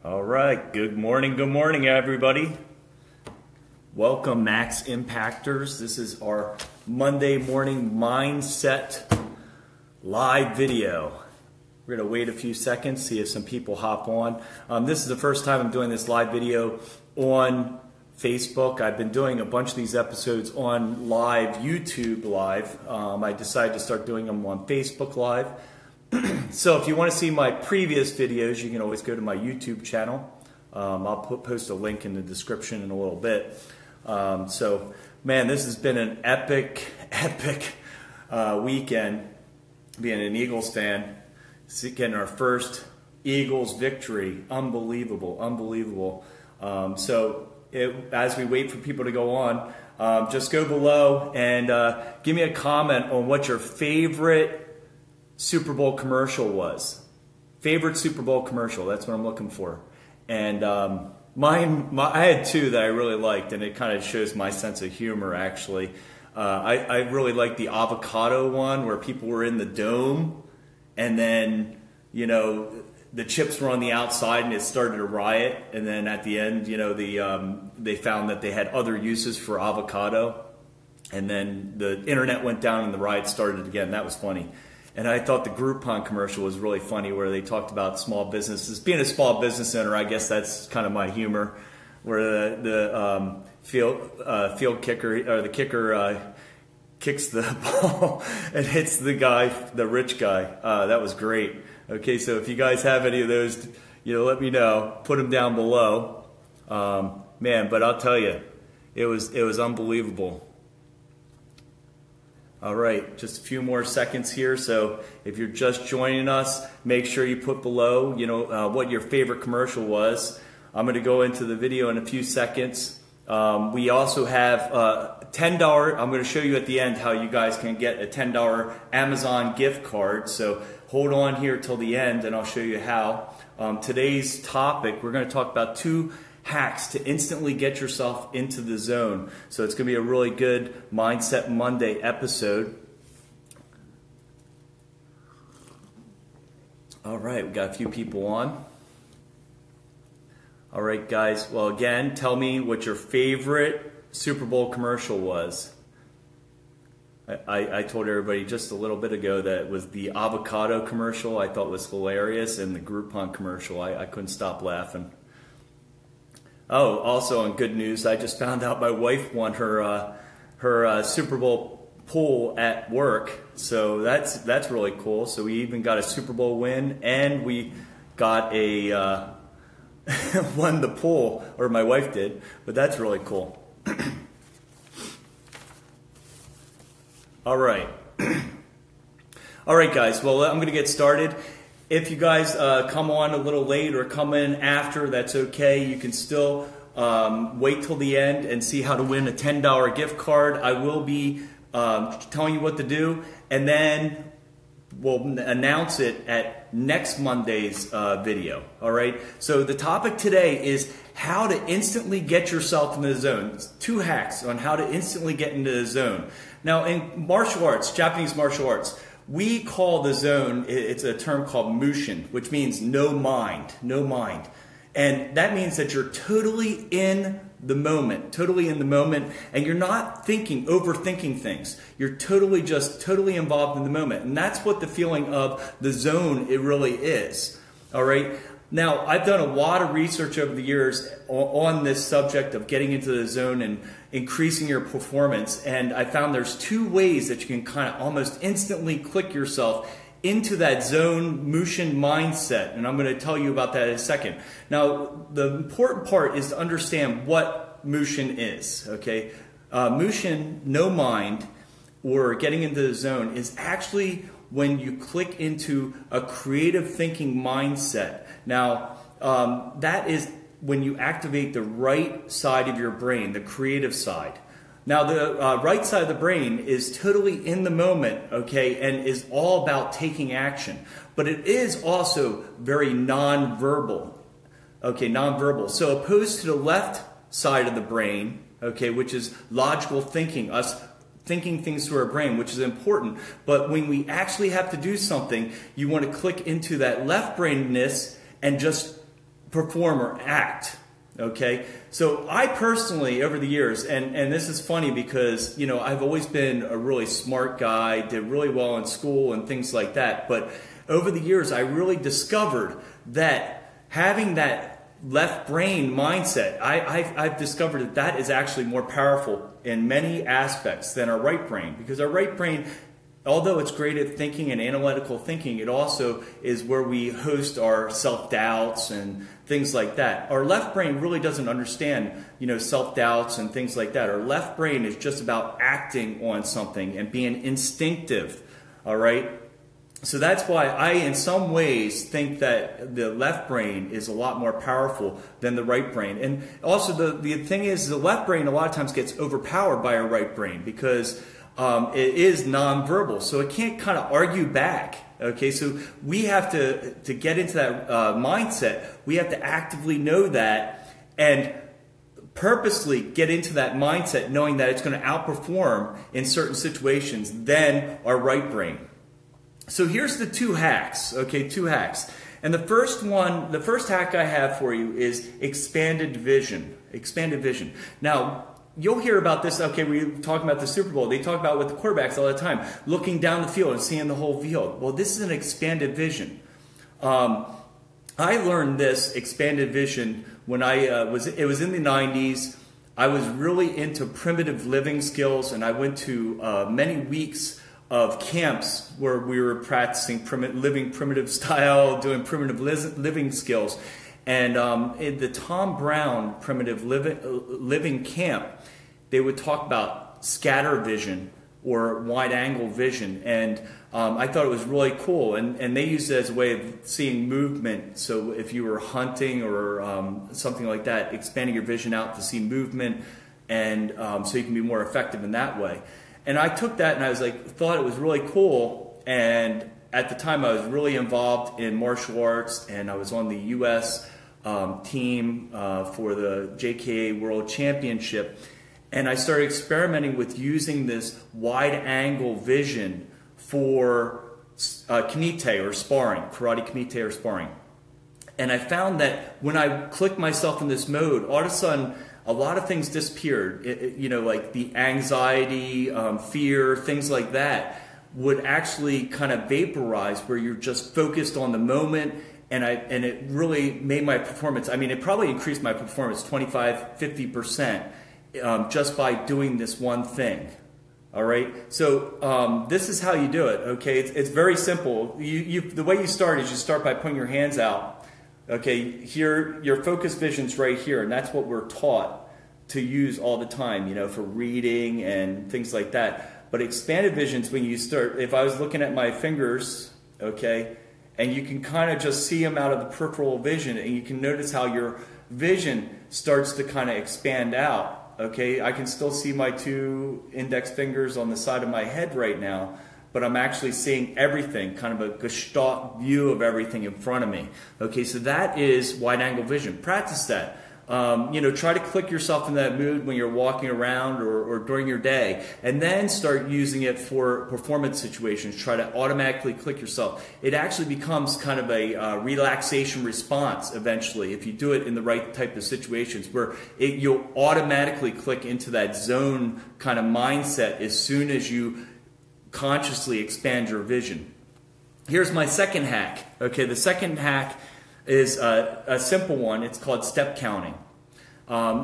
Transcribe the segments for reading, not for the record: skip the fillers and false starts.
All right, good morning, everybody. Welcome, Max Impactors. This is our Monday morning mindset live video. We're going to wait a few seconds, see if some people hop on. This is the first time I'm doing this live video on Facebook. I've been doing a bunch of these episodes on live, YouTube Live. I decided to start doing them on Facebook Live. So if you want to see my previous videos, you can always go to my YouTube channel. I'll post a link in the description in a little bit. So, man, this has been an epic weekend. Being an Eagles fan, getting our first Eagles victory. Unbelievable. As we wait for people to go on, just go below and give me a comment on what your favorite Super Bowl commercial was. Favorite Super Bowl commercial, that's what I'm looking for. And I had two that I really liked, and it kind of shows my sense of humor, actually. I really liked the avocado one where people were in the dome, and then, you know, the chips were on the outside and it started a riot, and then at the end, you know, they found that they had other uses for avocado, and then the internet went down and the riot started again. That was funny. And I thought the Groupon commercial was really funny, where they talked about small businesses. Being a small business owner, I guess that's kind of my humor, where the field kicker, or the kicker, kicks the ball and hits the guy, the rich guy. That was great. Okay, so if you guys have any of those, you know, let me know. Put them down below. Man, but I'll tell you, it was unbelievable. All right, just a few more seconds here. So if you're just joining us, make sure you put below, you know, what your favorite commercial was. I'm going to go into the video in a few seconds. We also have $10. I'm going to show you at the end how you guys can get a $10 Amazon gift card. So hold on here till the end, and I'll show you how. Today's topic, we're going to talk about 2 hacks to instantly get yourself into the zone. So it's going to be a really good Mindset Monday episode. All right, we got a few people on. All right, guys. Well, again, tell me what your favorite Super Bowl commercial was. I told everybody just a little bit ago that it was the avocado commercial. I thought was hilarious, and the Groupon commercial. I couldn't stop laughing. Oh, also on good news, I just found out my wife won her Super Bowl pool at work, so that's really cool. So we even got a Super Bowl win, and we got a won the pool, or my wife did, but that's really cool. All right, all right, guys. Well, I'm going to get started. If you guys come on a little late or come in after, that's okay. You can still wait till the end and see how to win a $10 gift card. I will be telling you what to do, and then we'll announce it at next Monday's video. All right? So the topic today is how to instantly get yourself into the zone. It's 2 hacks on how to instantly get into the zone. Now, in martial arts, Japanese martial arts, we call the zone, it's a term called mushin, which means no mind. And that means that you're totally in the moment, and you're not overthinking things. You're totally involved in the moment. And that's what the feeling of the zone, it really is. All right? Now, I've done a lot of research over the years on this subject of getting into the zone and increasing your performance, and I found there's 2 ways that you can kind of almost instantly click yourself into that zone mushin mindset, and I'm going to tell you about that in a second. Now, the important part is to understand what mushin is, okay? Mushin, no mind, or getting into the zone, is actually when you click into a creative thinking mindset. Now, that is when you activate the right side of your brain, the creative side. Now, the right side of the brain is totally in the moment, okay, and is all about taking action. But it is also very nonverbal, okay, nonverbal. So opposed to the left side of the brain, okay, which is logical thinking, us thinking things through our brain, which is important. But when we actually have to do something, you want to click into that left brainness and just perform or act. Okay, so I personally, over the years, and this is funny because, you know, I've always been a really smart guy, did really well in school and things like that, but over the years I really discovered that having that left brain mindset, I've discovered that that is actually more powerful in many aspects than our right brain, because our right brain, although it's great at thinking and analytical thinking, it also is where we host our self-doubts and things like that. Our left brain really doesn't understand, you know, self-doubts and things like that. Our left brain is just about acting on something and being instinctive, all right? So that's why I, in some ways, think that the left brain is a lot more powerful than the right brain. And also the thing is, the left brain a lot of times gets overpowered by our right brain because it is nonverbal, so it can't kind of argue back. Okay, so we have to get into that mindset. We have to actively know that and purposely get into that mindset, knowing that it's going to outperform in certain situations than our right brain. So here's the two hacks. Okay, two hacks. And the first hack I have for you is expanded vision. Expanded vision. Now, you'll hear about this, okay, we're talking about the Super Bowl. They talk about with the quarterbacks all the time, looking down the field and seeing the whole field. Well, this is an expanded vision. I learned this expanded vision when it was in the 90s. I was really into primitive living skills, and I went to many weeks of camps where we were practicing living primitive style, doing primitive living skills. And in the Tom Brown primitive living camp, they would talk about scatter vision or wide angle vision. And I thought it was really cool. And they used it as a way of seeing movement. So if you were hunting or something like that, expanding your vision out to see movement, and so you can be more effective in that way. And I took that and I was like, thought it was really cool. And at the time I was really involved in martial arts, and I was on the U.S. Team for the JKA World Championship, and I started experimenting with using this wide angle vision for kumite or sparring, karate kumite or sparring. And I found that when I clicked myself in this mode, all of a sudden a lot of things disappeared. You know, like the anxiety, fear, things like that would actually kind of vaporize, where you're just focused on the moment. And it really made my performance, I mean, it probably increased my performance 25, 50% just by doing this one thing. All right? So this is how you do it, okay? It's very simple. The way you start is you start by putting your hands out. Okay, here, your focus vision's right here, and that's what we're taught to use all the time, you know, for reading and things like that. But expanded vision's when you start, if I was looking at my fingers, okay, and you can kind of just see them out of the peripheral vision, and you can notice how your vision starts to kind of expand out. Okay, I can still see my two index fingers on the side of my head right now, but I'm actually seeing everything, kind of a gestalt view of everything in front of me. Okay, so that is wide angle vision. Practice that. You know, try to click yourself in that mood when you're walking around or during your day, and then start using it for performance situations. Try to automatically click yourself. It actually becomes kind of a relaxation response eventually if you do it in the right type of situations, where you'll automatically click into that zone kind of mindset as soon as you consciously expand your vision. Here's my second hack. Okay, the second hack is a simple one. It's called step counting.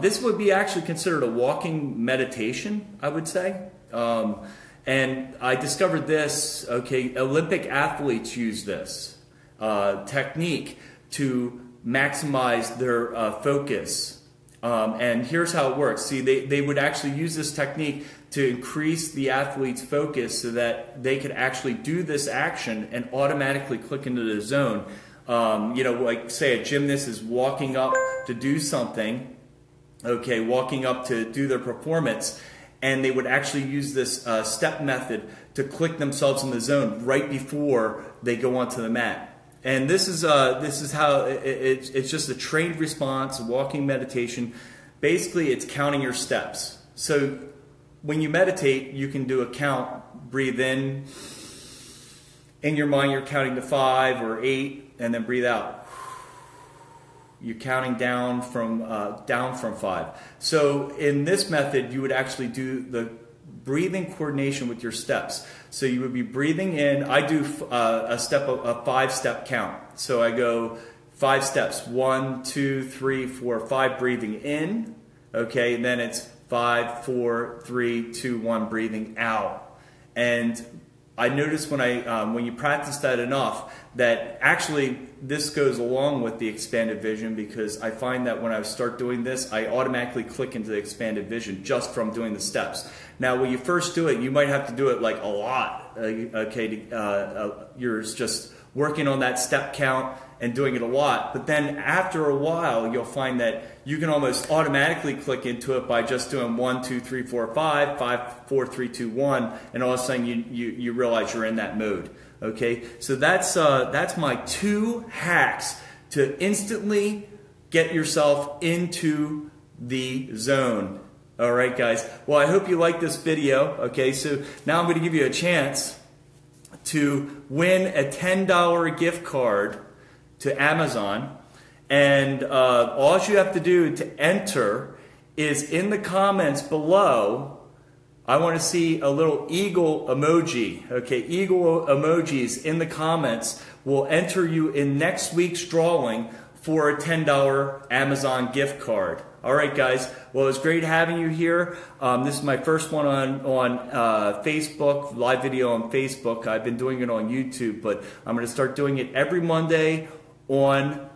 This would be actually considered a walking meditation, I would say. And I discovered this, okay, Olympic athletes use this technique to maximize their focus. And here's how it works. See, they would actually use this technique to increase the athlete's focus so that they could actually do this action and automatically click into the zone. You know, like say a gymnast is walking up to do something, okay, walking up to do their performance, and they would actually use this step method to click themselves in the zone right before they go onto the mat. And this is how it's just a trained response, a walking meditation. Basically, it's counting your steps. So when you meditate, you can do a count, breathe in your mind, you're counting to 5 or 8, and then breathe out. you're counting down from 5. So in this method, you would actually do the breathing coordination with your steps. So you would be breathing in. I do a 5-step count. So I go 5 steps, 1, 2, 3, 4, 5, breathing in. Okay, and then it's 5, 4, 3, 2, 1, breathing out. And I noticed when you practice that enough that actually this goes along with the expanded vision, because I find that when I start doing this, I automatically click into the expanded vision just from doing the steps. Now, when you first do it, you might have to do it like a lot. You're just working on that step count and doing it a lot. But then after a while, you'll find that you can almost automatically click into it by just doing 1, 2, 3, 4, 5, 5, 4, 3, 2, 1, and all of a sudden you realize you're in that mode. Okay, so that's my 2 hacks to instantly get yourself into the zone. All right, guys. Well, I hope you liked this video. Okay, so now I'm going to give you a chance to win a $10 gift card to Amazon, and all you have to do to enter is in the comments below. I want to see a little eagle emoji. Okay, eagle emojis in the comments will enter you in next week's drawing for a $10 Amazon gift card. All right, guys. Well, it was great having you here. This is my first one on Facebook, live video on Facebook. I've been doing it on YouTube, but I'm going to start doing it every Monday on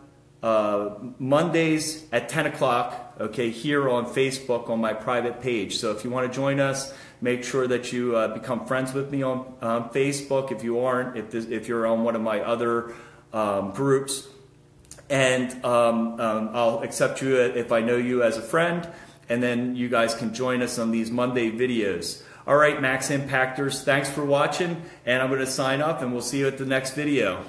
Mondays at 10 o'clock. Okay, here on Facebook on my private page. So if you want to join us, make sure that you become friends with me on Facebook. If you aren't, if you're on one of my other groups, and I'll accept you if I know you as a friend, and then you guys can join us on these Monday videos. All right, Max Impactors, thanks for watching, and I'm going to sign off, and we'll see you at the next video.